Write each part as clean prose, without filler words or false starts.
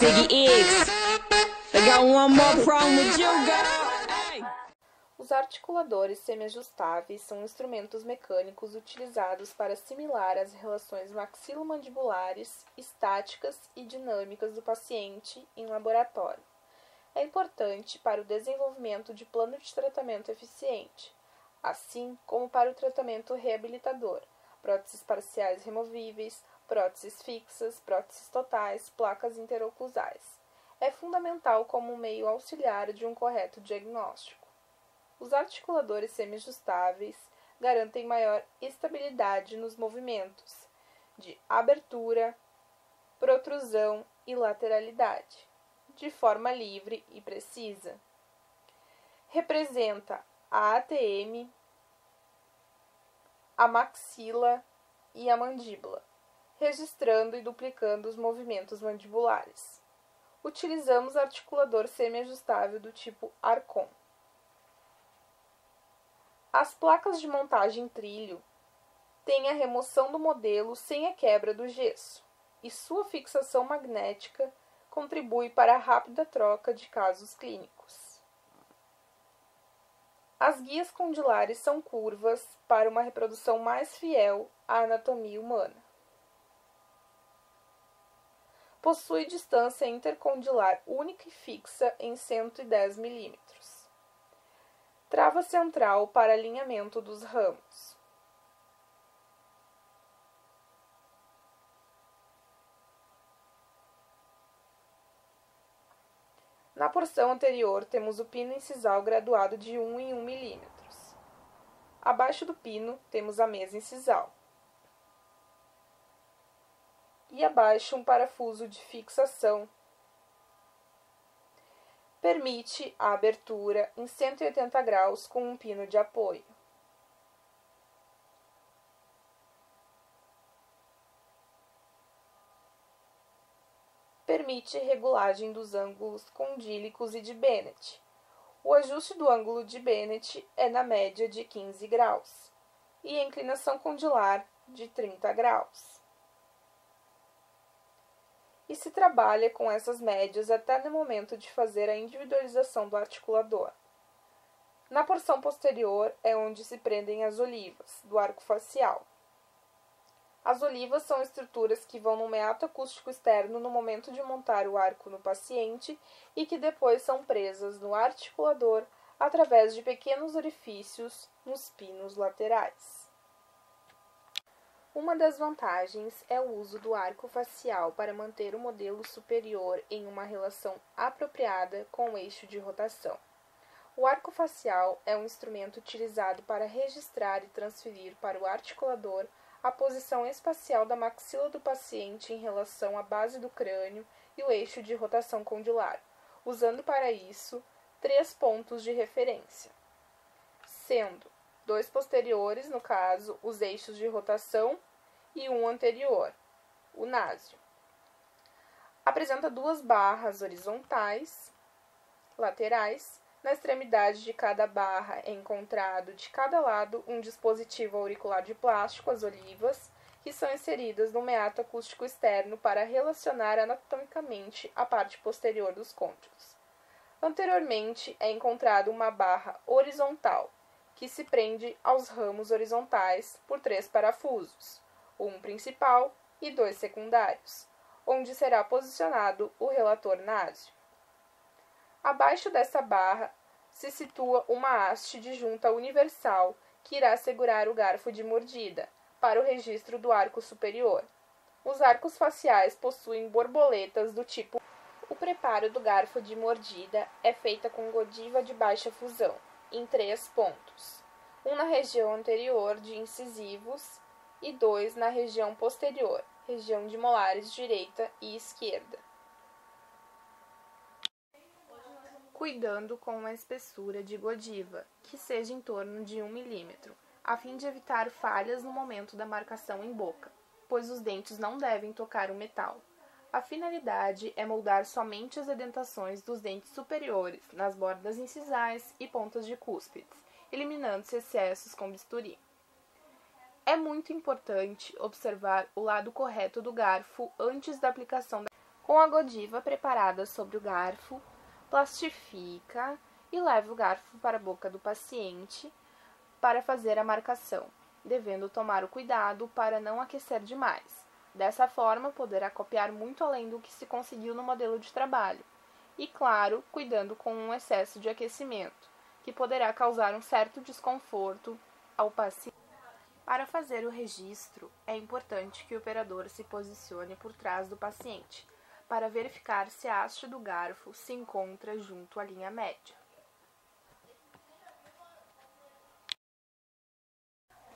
Biggie X. I got one more problem with you, girl. Hey. Os articuladores semiajustáveis são instrumentos mecânicos utilizados para assimilar as relações maxilomandibulares, estáticas e dinâmicas do paciente em laboratório. É importante para o desenvolvimento de plano de tratamento eficiente, assim como para o tratamento reabilitador, próteses parciais removíveis, próteses fixas, próteses totais, placas interoclusais. É fundamental como meio auxiliar de um correto diagnóstico. Os articuladores semiajustáveis garantem maior estabilidade nos movimentos de abertura, protrusão e lateralidade, de forma livre e precisa. Representa a ATM, a maxila e a mandíbula, registrando e duplicando os movimentos mandibulares. Utilizamos articulador semiajustável do tipo Arcon. As placas de montagem trilho têm a remoção do modelo sem a quebra do gesso, e sua fixação magnética contribui para a rápida troca de casos clínicos. As guias condilares são curvas para uma reprodução mais fiel à anatomia humana. Possui distância intercondilar única e fixa em 110 mm. Trava central para alinhamento dos ramos. Na porção anterior temos o pino incisal graduado de 1 em 1 mm. Abaixo do pino temos a mesa incisal. E abaixo um parafuso de fixação. Permite a abertura em 180 graus com um pino de apoio. Permite regulagem dos ângulos condílicos e de Bennett. O ajuste do ângulo de Bennett é na média de 15 graus e a inclinação condilar de 30 graus. E se trabalha com essas médias até no momento de fazer a individualização do articulador. Na porção posterior é onde se prendem as olivas, do arco facial. As olivas são estruturas que vão no meato acústico externo no momento de montar o arco no paciente e que depois são presas no articulador através de pequenos orifícios nos pinos laterais. Uma das vantagens é o uso do arco facial para manter o modelo superior em uma relação apropriada com o eixo de rotação. O arco facial é um instrumento utilizado para registrar e transferir para o articulador a posição espacial da maxila do paciente em relação à base do crânio e o eixo de rotação condilar, usando para isso 3 pontos de referência, sendo 2 posteriores, no caso, os eixos de rotação, e um anterior, o násio. Apresenta 2 barras horizontais, laterais. Na extremidade de cada barra é encontrado de cada lado um dispositivo auricular de plástico, as olivas, que são inseridas no meato acústico externo para relacionar anatomicamente a parte posterior dos côndilos. Anteriormente é encontrado uma barra horizontal, que se prende aos ramos horizontais por 3 parafusos, um principal e 2 secundários, onde será posicionado o relator násio. Abaixo dessa barra se situa uma haste de junta universal que irá segurar o garfo de mordida para o registro do arco superior. Os arcos faciais possuem borboletas do tipo. O preparo do garfo de mordida é feita com godiva de baixa fusão, em 3 pontos, um na região anterior de incisivos e 2 na região posterior, região de molares direita e esquerda. Cuidando com uma espessura de godiva, que seja em torno de 1 mm, a fim de evitar falhas no momento da marcação em boca, pois os dentes não devem tocar o metal. A finalidade é moldar somente as edentações dos dentes superiores, nas bordas incisais e pontas de cúspides, eliminando-se excessos com bisturi. É muito importante observar o lado correto do garfo antes da aplicação. Com a godiva preparada sobre o garfo, plastifica e leva o garfo para a boca do paciente para fazer a marcação, devendo tomar o cuidado para não aquecer demais. Dessa forma, poderá copiar muito além do que se conseguiu no modelo de trabalho. E, claro, cuidando com um excesso de aquecimento, que poderá causar um certo desconforto ao paciente. Para fazer o registro, é importante que o operador se posicione por trás do paciente, para verificar se a haste do garfo se encontra junto à linha média.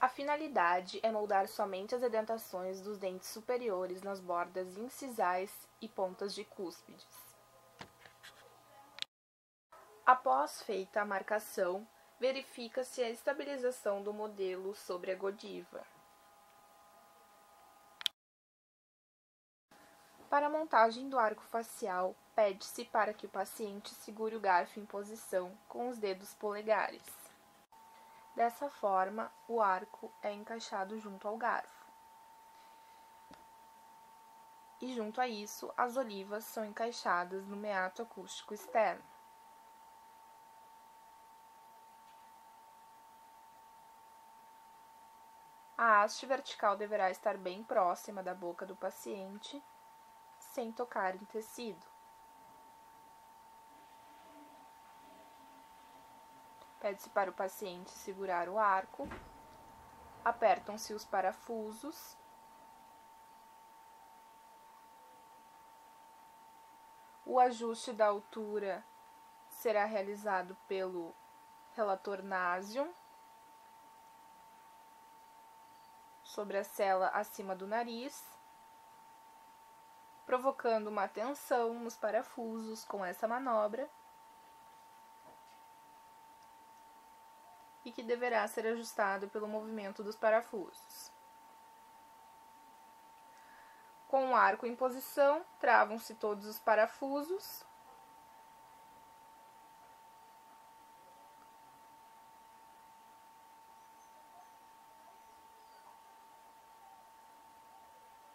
A finalidade é moldar somente as edentações dos dentes superiores nas bordas incisais e pontas de cúspides. Após feita a marcação, verifica-se a estabilização do modelo sobre a godiva. Para a montagem do arco facial, pede-se para que o paciente segure o garfo em posição com os dedos polegares. Dessa forma, o arco é encaixado junto ao garfo. E junto a isso, as olivas são encaixadas no meato acústico externo. A haste vertical deverá estar bem próxima da boca do paciente, sem tocar em tecido. Pede-se para o paciente segurar o arco, apertam-se os parafusos, o ajuste da altura será realizado pelo relator Nasium sobre a cela acima do nariz, provocando uma tensão nos parafusos com essa manobra e que deverá ser ajustado pelo movimento dos parafusos. Com o arco em posição, travam-se todos os parafusos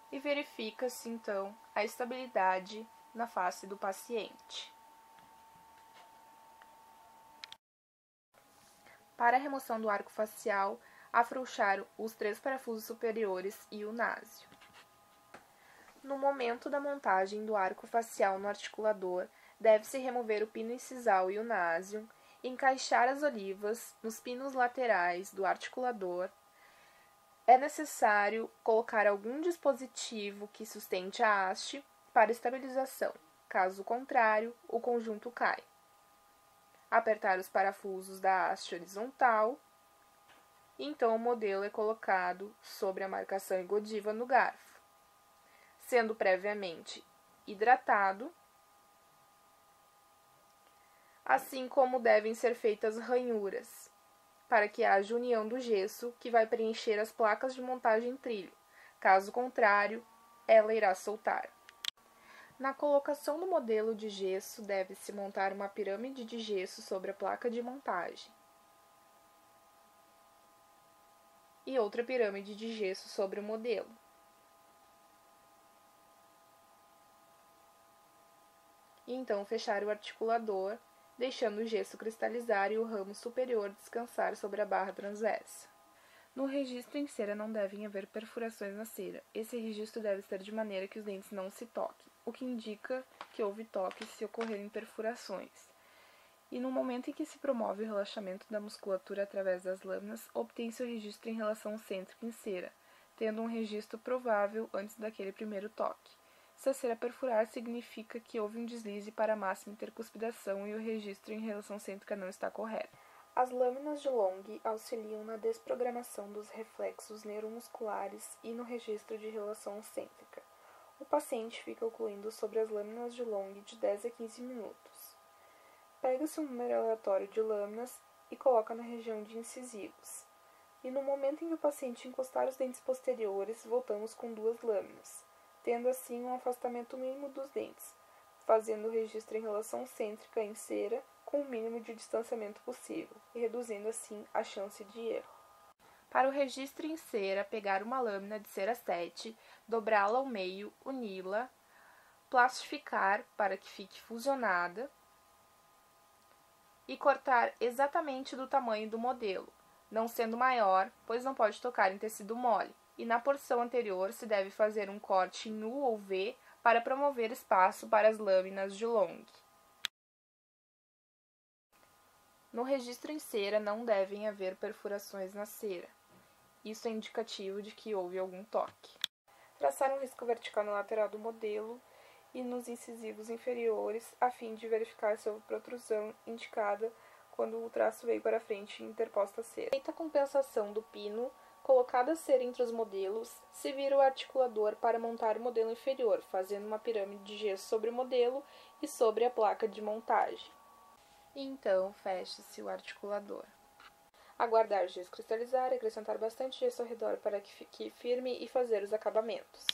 e verifica-se, então, a estabilidade na face do paciente. Para a remoção do arco facial, afrouxar os 3 parafusos superiores e o násio. No momento da montagem do arco facial no articulador, deve-se remover o pino incisal e o násio, encaixar as olivas nos pinos laterais do articulador. É necessário colocar algum dispositivo que sustente a haste para estabilização. Caso contrário, o conjunto cai. Apertar os parafusos da haste horizontal. Então, o modelo é colocado sobre a marcação e godiva no garfo, sendo previamente hidratado, assim como devem ser feitas ranhuras, para que haja união do gesso que vai preencher as placas de montagem trilho. Caso contrário, ela irá soltar. Na colocação do modelo de gesso, deve-se montar uma pirâmide de gesso sobre a placa de montagem e outra pirâmide de gesso sobre o modelo. E então fechar o articulador, deixando o gesso cristalizar e o ramo superior descansar sobre a barra transversa. No registro em cera não devem haver perfurações na cera. Esse registro deve ser de maneira que os dentes não se toquem, o que indica que houve toque se ocorrerem perfurações. E no momento em que se promove o relaxamento da musculatura através das lâminas, obtém-se o registro em relação cêntrica em cera, tendo um registro provável antes daquele primeiro toque. Se a cera perfurar, significa que houve um deslize para a máxima intercuspidação e o registro em relação cêntrica não está correto. As lâminas de Long auxiliam na desprogramação dos reflexos neuromusculares e no registro de relação cêntrica. O paciente fica ocluindo sobre as lâminas de Long de 10 a 15 minutos. Pega-se um número aleatório de lâminas e coloca na região de incisivos. E no momento em que o paciente encostar os dentes posteriores, voltamos com 2 lâminas, tendo assim um afastamento mínimo dos dentes, fazendo o registro em relação cêntrica em cera com o mínimo de distanciamento possível, e reduzindo assim a chance de erro. Para o registro em cera, pegar uma lâmina de cera 7, dobrá-la ao meio, uni-la plastificar para que fique fusionada e cortar exatamente do tamanho do modelo, não sendo maior, pois não pode tocar em tecido mole. E na porção anterior se deve fazer um corte em U ou V para promover espaço para as lâminas de long. No registro em cera não devem haver perfurações na cera. Isso é indicativo de que houve algum toque. Traçar um risco vertical na lateral do modelo e nos incisivos inferiores, a fim de verificar se houve protrusão indicada quando o traço veio para frente e interposta a cera. Feita a compensação do pino, colocada a cera entre os modelos, se vira o articulador para montar o modelo inferior, fazendo uma pirâmide de gesso sobre o modelo e sobre a placa de montagem. E então fecha-se o articulador. Aguardar o gesso cristalizar, acrescentar bastante gesso ao redor para que fique firme e fazer os acabamentos.